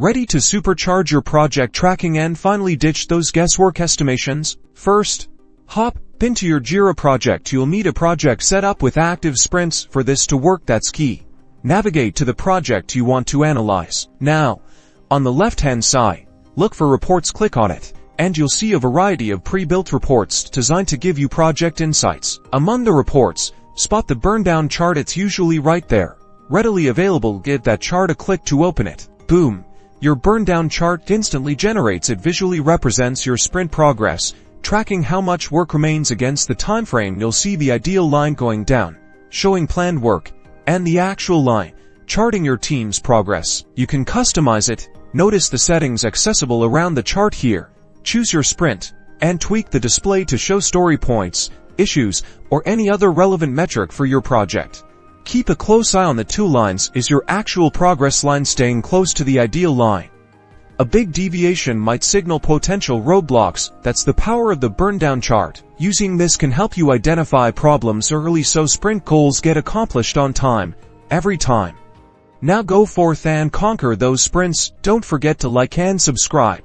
Ready to supercharge your project tracking and finally ditch those guesswork estimations? First, hop into your Jira project. You'll need a project set up with active sprints. For this to work, that's key. Navigate to the project you want to analyze. Now, on the left-hand side, look for reports. Click on it, and you'll see a variety of pre-built reports designed to give you project insights. Among the reports, spot the Burndown chart. It's usually right there, readily available. Give that chart a click to open it. Boom! Your Burndown chart instantly generates. It visually represents your sprint progress, tracking how much work remains against the time frame. You'll see the ideal line going down, showing planned work, and the actual line, charting your team's progress. You can customize it. Notice the settings accessible around the chart here. Choose your sprint, and tweak the display to show story points, issues, or any other relevant metric for your project. Keep a close eye on the two lines. Is your actual progress line staying close to the ideal line? A big deviation might signal potential roadblocks. That's the power of the Burndown chart. Using this can help you identify problems early so sprint goals get accomplished on time, every time. Now go forth and conquer those sprints. Don't forget to like and subscribe.